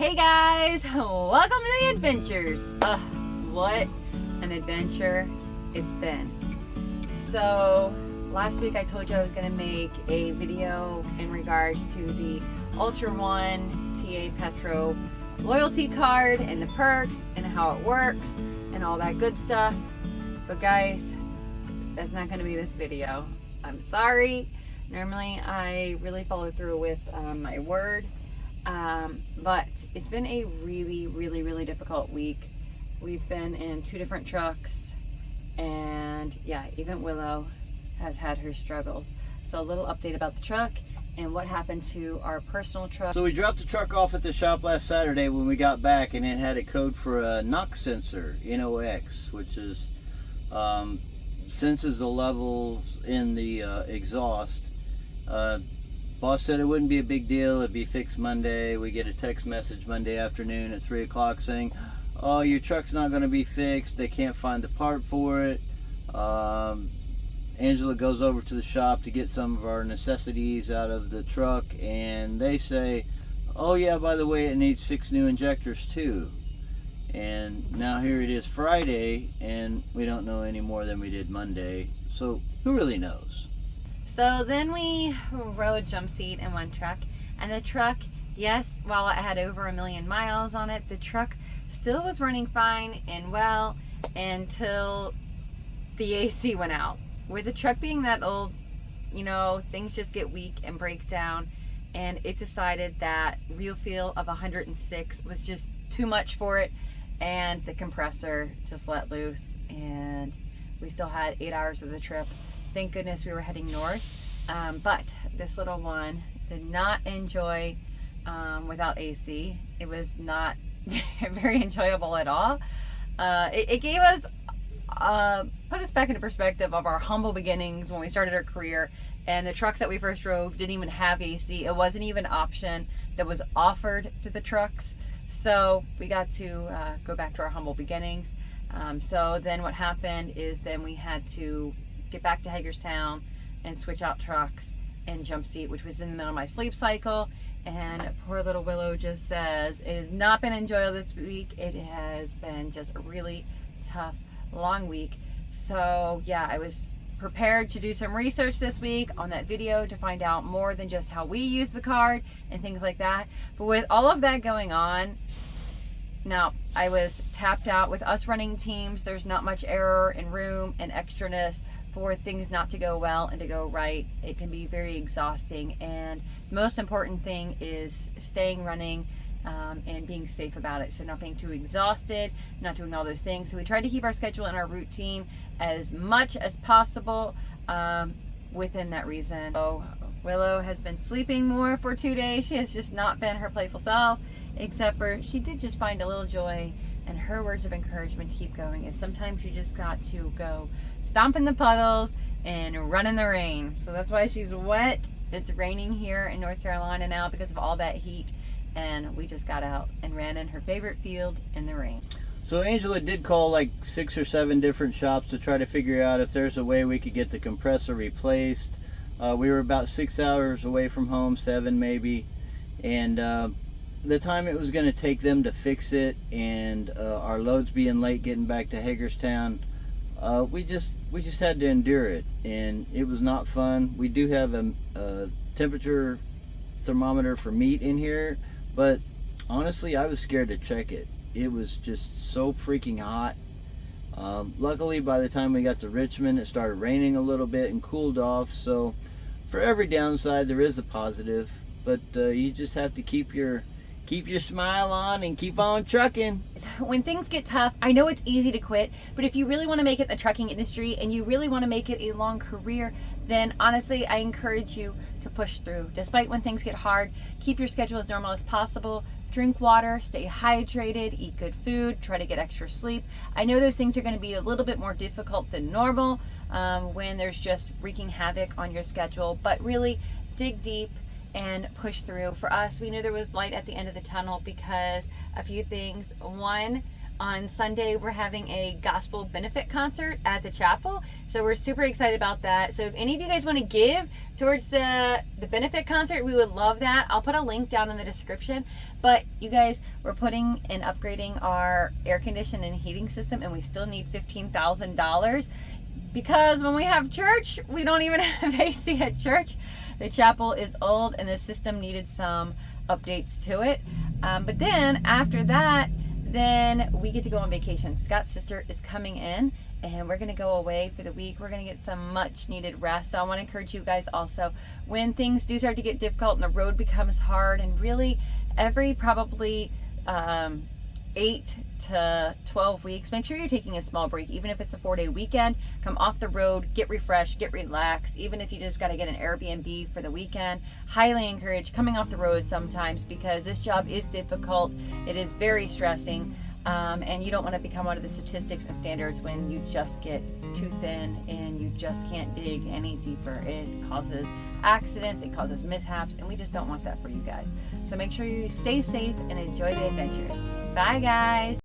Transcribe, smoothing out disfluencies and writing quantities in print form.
Hey guys, welcome to the adventures. What an adventure it's been. So last week I told you I was going to make a video in regards to the Ultra One TA Petro loyalty card and the perks and how it works and all that good stuff. But guys, that's not going to be this video. I'm sorry. Normally I really follow through with my word. But it's been a really difficult week. We've been in 2 different trucks, and yeah, even Willow has had her struggles. So a little update about the truck and what happened to our personal truck. So we dropped the truck off at the shop last Saturday when we got back, and it had a code for a NOx sensor, NOx, which is senses the levels in the exhaust. Boss said it wouldn't be a big deal, it'd be fixed Monday. We get a text message Monday afternoon at 3 o'clock saying, oh, your truck's not going to be fixed, they can't find the part for it. Angela goes over to the shop to get some of our necessities out of the truck, and they say, oh yeah, by the way, it needs 6 new injectors too. And now here it is Friday, and we don't know any more than we did Monday, so who really knows? So then we rode jump seat in one truck, and the truck, yes, while it had over 1 million miles on it, the truck still was running fine and well until the AC went out. With the truck being that old, you know, things just get weak and break down, and it decided that real feel of 106 was just too much for it, and the compressor just let loose, and we still had 8 hours of the trip. Thank goodness we were heading north, but this little one did not enjoy without AC. It was not very enjoyable at all. It gave us, put us back into perspective of our humble beginnings when we started our career, and the trucks that we first drove didn't even have AC. It wasn't even an option that was offered to the trucks. So we got to go back to our humble beginnings. So then what happened is then we had to get back to Hagerstown and switch out trucks and jump seat, which was in the middle of my sleep cycle. And poor little Willow just says it has not been enjoyable this week. It has been just a really tough, long week. So yeah, I was prepared to do some research this week on that video to find out more than just how we use the card and things like that. But with all of that going on, now I was tapped out. With us running teams, there's not much error and room and extraness for things not to go well and to go right. It can be very exhausting, and the most important thing is staying running and being safe about it. So not being too exhausted, not doing all those things. So we tried to keep our schedule and our routine as much as possible within that reason. So Willow has been sleeping more for 2 days. She has just not been her playful self, except for she did just find a little joy, and her words of encouragement to keep going is sometimes you just got to go stomp in the puddles and run in the rain. So that's why she's wet. It's raining here in North Carolina now because of all that heat, and we just got out and ran in her favorite field in the rain. So Angela did call like 6 or 7 different shops to try to figure out if there's a way we could get the compressor replaced. We were about 6 hours away from home, 7 maybe, and the time it was going to take them to fix it, and our loads being late getting back to Hagerstown, we just had to endure it, and it was not fun. We do have a temperature thermometer for meat in here, but honestly I was scared to check it. It was just so freaking hot. Luckily by the time we got to Richmond, it started raining a little bit and cooled off. So for every downside there is a positive, but you just have to keep your smile on and keep on trucking. When things get tough, I know it's easy to quit, but if you really want to make it in the trucking industry and you really want to make it a long career, then honestly, I encourage you to push through. Despite when things get hard, keep your schedule as normal as possible. Drink water, stay hydrated, eat good food, try to get extra sleep. I know those things are going to be a little bit more difficult than normal when there's just wreaking havoc on your schedule, but really dig deep and push through. For us, we knew there was light at the end of the tunnel because a few things. One, on Sunday we're having a gospel benefit concert at the chapel, so we're super excited about that. So if any of you guys want to give towards the benefit concert, we would love that. I'll put a link down in the description. But you guys, we're putting and upgrading our air conditioning and heating system, and we still need $15,000 because when we have church, we don't even have AC at church. The chapel is old and the system needed some updates to it. But then after that, then we get to go on vacation. Scott's sister is coming in and we're gonna go away for the week. We're gonna get some much needed rest. So I wanna encourage you guys also, when things do start to get difficult and the road becomes hard, and really every probably 8 to 12 weeks, make sure you're taking a small break. Even if it's a 4-day weekend, come off the road, get refreshed, get relaxed. Even if you just got to get an Airbnb for the weekend, highly encourage coming off the road sometimes, because this job is difficult. It is very stressing, and you don't want to become one of the statistics and standards when you just get too thin and you just can't dig any deeper. It causes accidents, it causes mishaps, and we just don't want that for you guys. So make sure you stay safe and enjoy the adventures. Bye guys.